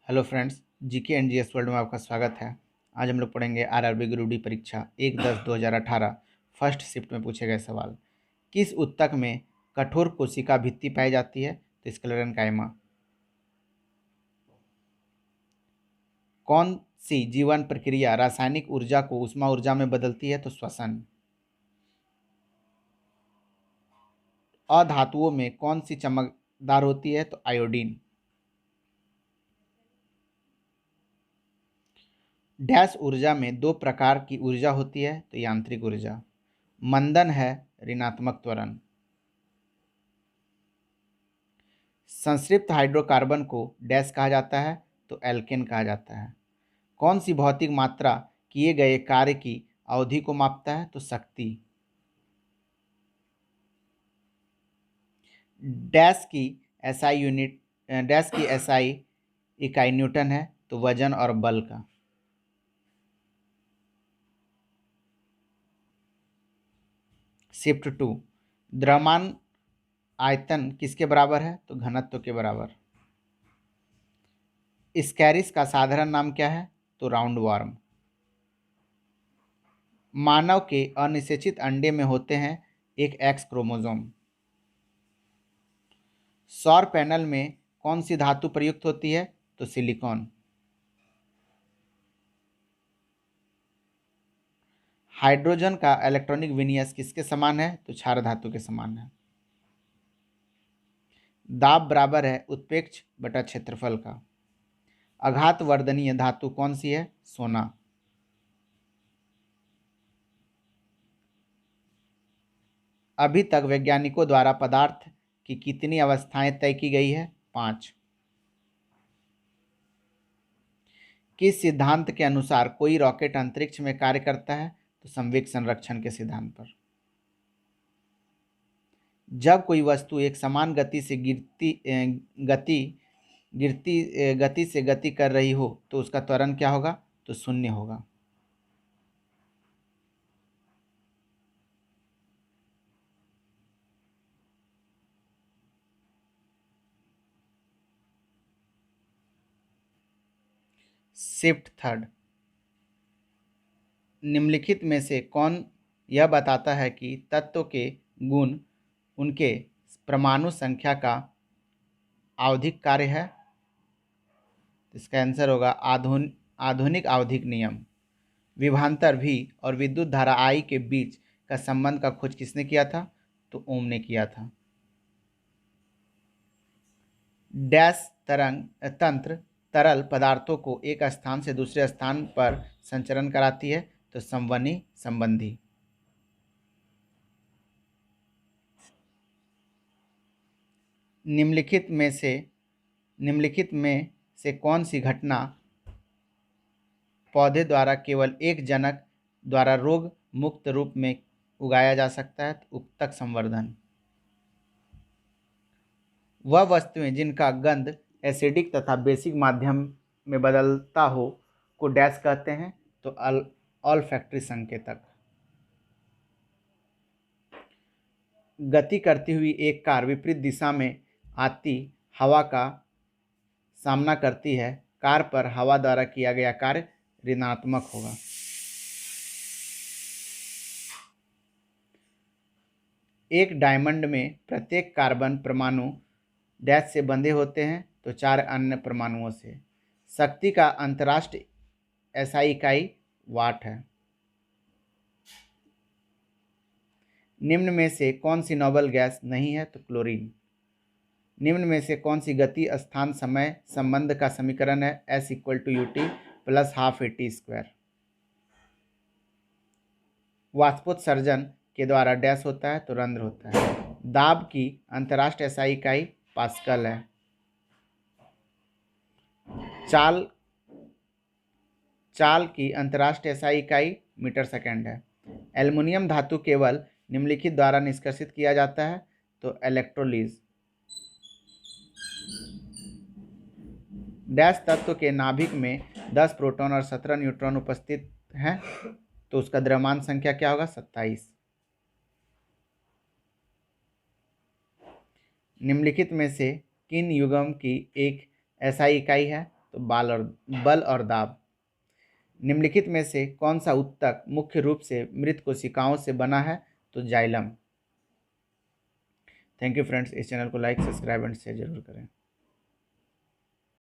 Hello friends, GK and GS world में आपका स्वागत है। आज हम लोग पढ़ेंगे आरआरबी ग्रुप डी परीक्षा 1/10/2018 फर्स्ट शिफ्ट में पूछे गए सवाल। किस ऊतक में कठोर कोशिका भित्ति पाई जाती है? तो स्क्लेरेनकाइमा। कौन सी जीवन प्रक्रिया रासायनिक ऊर्जा को ऊष्मा ऊर्जा में बदलती है? तो श्वसन। अधातुओं में कौन सी चमकदार होती है? तो आयोडीन। डैश ऊर्जा में दो प्रकार की ऊर्जा होती है? तो यांत्रिक ऊर्जा। मंदन है ऋणात्मक त्वरण। संतृप्त हाइड्रोकार्बन को डैश कहा जाता है? तो एल्केन कहा जाता है। कौन सी भौतिक मात्रा किए गए कार्य की अवधि को मापता है? तो शक्ति। डैश की एसआई यूनिट डैश की एसआई इकाई न्यूटन है? तो वजन और बल का। शिफ्ट 2। द्रव्यमान आयतन किसके बराबर है? तो घनत्व के बराबर। स्कैरिस का साधारण नाम क्या है? तो राउंड वार्म। मानव के अनिषेचित अंडे में होते हैं एक एक्स क्रोमोसोम। सौर पैनल में कौन सी धातु प्रयुक्त होती है? तो सिलिकॉन। हाइड्रोजन का इलेक्ट्रॉनिक विन्यास किसके समान है? तो क्षार धातु के समान है। दाब बराबर है उत्प्रेक्ष बटा क्षेत्रफल का। आघात वर्धनीय धातु कौन सी है? सोना। अभी तक वैज्ञानिकों द्वारा पदार्थ की कितनी अवस्थाएं तय की गई है? 5। किस सिद्धांत के अनुसार कोई रॉकेट अंतरिक्ष में कार्य करता है? तो संवेग संरक्षण के सिद्धांत पर। जब कोई वस्तु एक समान गति से गति कर रही हो तो उसका त्वरण क्या होगा? तो शून्य होगा। शिफ्ट 3। निम्नलिखित में से कौन यह बताता है कि तत्व के गुण उनके परमाणु संख्या का आवधिक कार्य है? इसका आंसर होगा आधुनिक आवधिक नियम। विभवांतर V और विद्युत धारा I के बीच का संबंध का खोज किसने किया था? तो ओम ने किया था। डैश तंत्र तरल पदार्थों को एक स्थान से दूसरे स्थान पर संचरण कराती है? तो संवहनी संबंधी। निम्नलिखित में से कौन सी घटना पौधे द्वारा केवल एक जनक द्वारा रोग मुक्त रूप में उगाया जा सकता है? तो उत्तक संवर्धन। वह वस्तुएं जिनका गंध एसिडिक तथा बेसिक माध्यम में बदलता हो को डैश कहते हैं? तो ऑल्फैक्टरी संकेतक। गति करती हुई एक कार विपरीत दिशा में आती हवा का सामना करती है। कार पर हवा द्वारा किया गया कार्य ऋणात्मक होगा। एक डायमंड में प्रत्येक कार्बन परमाणु डैश से बंधे होते हैं? तो 4 अन्य परमाणुओं से। शक्ति का अंतरराष्ट्रीय एसआई इकाई वाट है। निम्न में से कौन सी नोबल गैस नहीं है? तो क्लोरीन। निम्न में से कौन सी गति स्थान समय संबंध का समीकरण है? S=UT + ½ AT²। वाष्पोत्सर्जन के द्वारा डैश होता है? तो रंध्र होता है। दाब की अंतरराष्ट्रीय एसआई इकाई पास्कल है। चाल की अंतरराष्ट्रीय एसआई इकाई मीटर सेकंड है। एल्युमिनियम धातु केवल निम्नलिखित द्वारा निष्कासित किया जाता है? तो इलेक्ट्रोलिज। डैश तत्व के नाभिक में 10 प्रोटॉन और 17 न्यूट्रॉन उपस्थित हैं? तो उसका द्रव्यमान संख्या क्या होगा? 27। निम्नलिखित में से किन युग्म की एक एसआई इकाई है? तो बल और दाब। निम्नलिखित में से कौन सा ऊतक मुख्य रूप से मृत कोशिकाओं से बना है? तो जाइलम। थैंक यू फ्रेंड्स, इस चैनल को लाइक, सब्सक्राइब एंड शेयर जरूर करें।